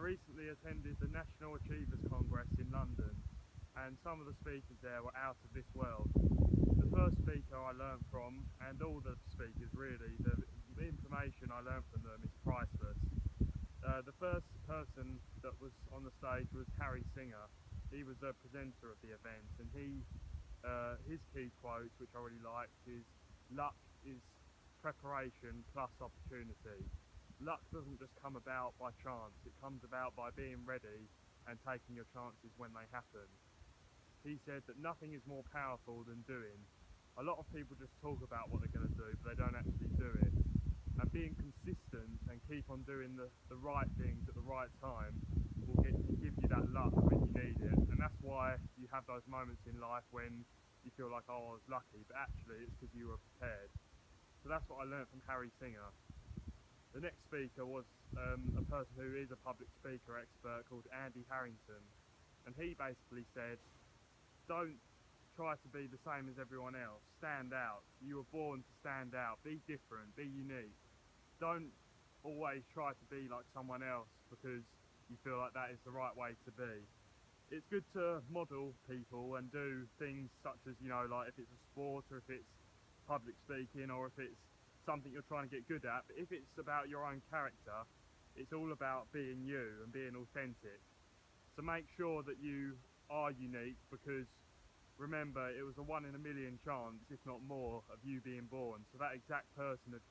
recently attended the National Achievers Congress in London, and some of the speakers there were out of this world. The first speaker I learned from, and all the speakers really, the information I learned from them is priceless. The first person that was on the stage was Harry Singer. He was the presenter of the event, and his key quote, which I really liked, is "Luck is preparation plus opportunity." Luck doesn't just come about by chance, it comes about by being ready and taking your chances when they happen. He said that nothing is more powerful than doing. A lot of people just talk about what they're going to do, but they don't actually do it. And being consistent and keep on doing the right things at the right time will give you that luck when you need it. And that's why you have those moments in life when you feel like, oh, I was lucky, but actually it's because you were prepared. So that's what I learned from Harry Singer. The next speaker was a person who is a public speaker expert called Andy Harrington, and he basically said, don't try to be the same as everyone else, stand out. You were born to stand out, be different, be unique. Don't always try to be like someone else because you feel like that is the right way to be. It's good to model people and do things such as, like if it's a sport or if it's public speaking or if it's something you're trying to get good at, but if it's about your own character, it's all about being you and being authentic. So make sure that you are unique, because remember, it was a 1 in a million chance, if not more, of you being born. So that exact person of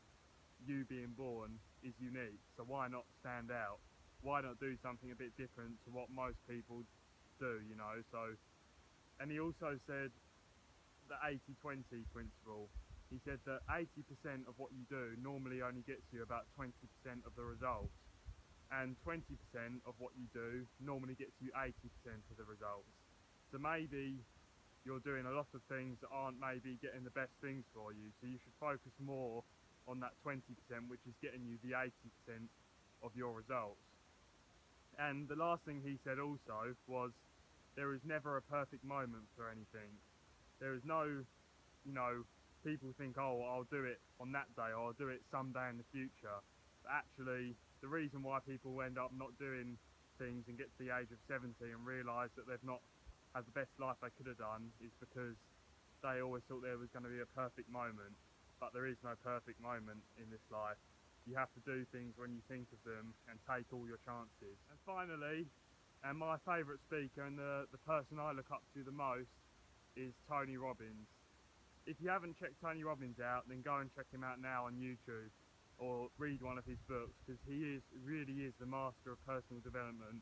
you being born is unique. So why not stand out? Why not do something a bit different to what most people do, So, and he also said the 80-20 principle. He said that 80% of what you do normally only gets you about 20% of the results, and 20% of what you do normally gets you 80% of the results. So maybe you're doing a lot of things that aren't maybe getting the best things for you, so you should focus more on that 20%, which is getting you the 80% of your results. And the last thing he said also was, there is never a perfect moment for anything. There is no, people think, oh, I'll do it on that day or I'll do it someday in the future. But actually, the reason why people end up not doing things and get to the age of 70 and realise that they've not had the best life they could have done is because they always thought there was going to be a perfect moment. But there is no perfect moment in this life. You have to do things when you think of them and take all your chances. And finally, and my favourite speaker and the person I look up to the most is Tony Robbins. If you haven't checked Tony Robbins out, then go and check him out now on YouTube or read one of his books, because he really is the master of personal development,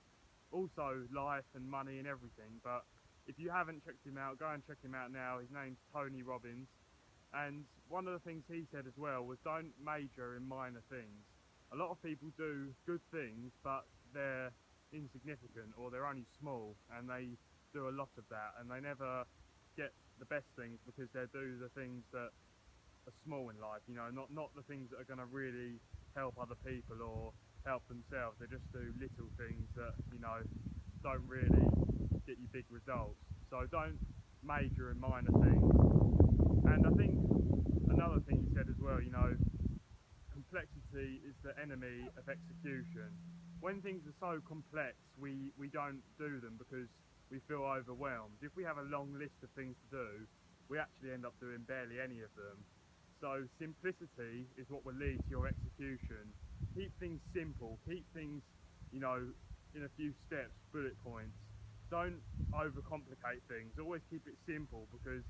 also life and money and everything. But if you haven't checked him out, go and check him out now. His name's Tony Robbins, and one of the things he said as well was, don't major in minor things. A lot of people do good things, but they're insignificant or they're only small, and they do a lot of that, and they never get the best things because they do the things that are small in life, not the things that are going to really help other people or help themselves. They just do little things that, don't really get you big results. So don't major in minor things. And I think another thing he said as well, complexity is the enemy of execution. When things are so complex, we don't do them because we feel overwhelmed. If we have a long list of things to do, we actually end up doing barely any of them. So simplicity is what will lead to your execution. Keep things simple, keep things, in a few steps, bullet points. Don't overcomplicate things, always keep it simple, because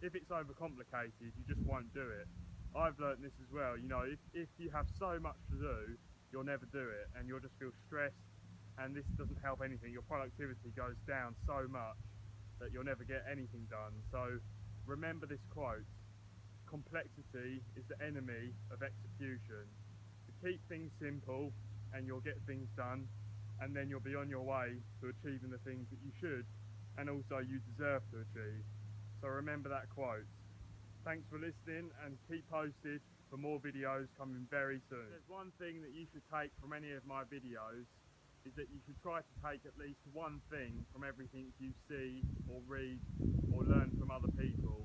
if it's overcomplicated, you just won't do it. I've learnt this as well, if you have so much to do, you'll never do it, and you'll just feel stressed, and this doesn't help anything. Your productivity goes down so much that you'll never get anything done. So remember this quote: complexity is the enemy of execution. So keep things simple and you'll get things done, and then you'll be on your way to achieving the things that you should and also you deserve to achieve. So remember that quote. Thanks for listening, and keep posted for more videos coming very soon. There's one thing that you should take from any of my videos, is that you should try to take at least one thing from everything you see or read or learn from other people.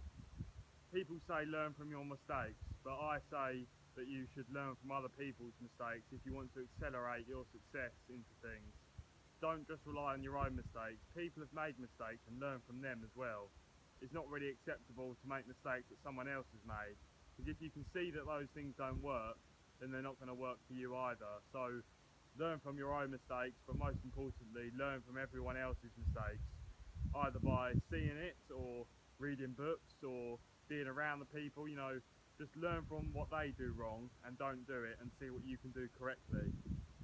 People say learn from your mistakes, but I say that you should learn from other people's mistakes if you want to accelerate your success into things. don't just rely on your own mistakes. People have made mistakes and learn from them as well. It's not really acceptable to make mistakes that someone else has made, because if you can see that those things don't work, then they're not going to work for you either. So learn from your own mistakes, but most importantly, learn from everyone else's mistakes, either by seeing it or reading books or being around the people. You know, just learn from what they do wrong and don't do it, and see what you can do correctly.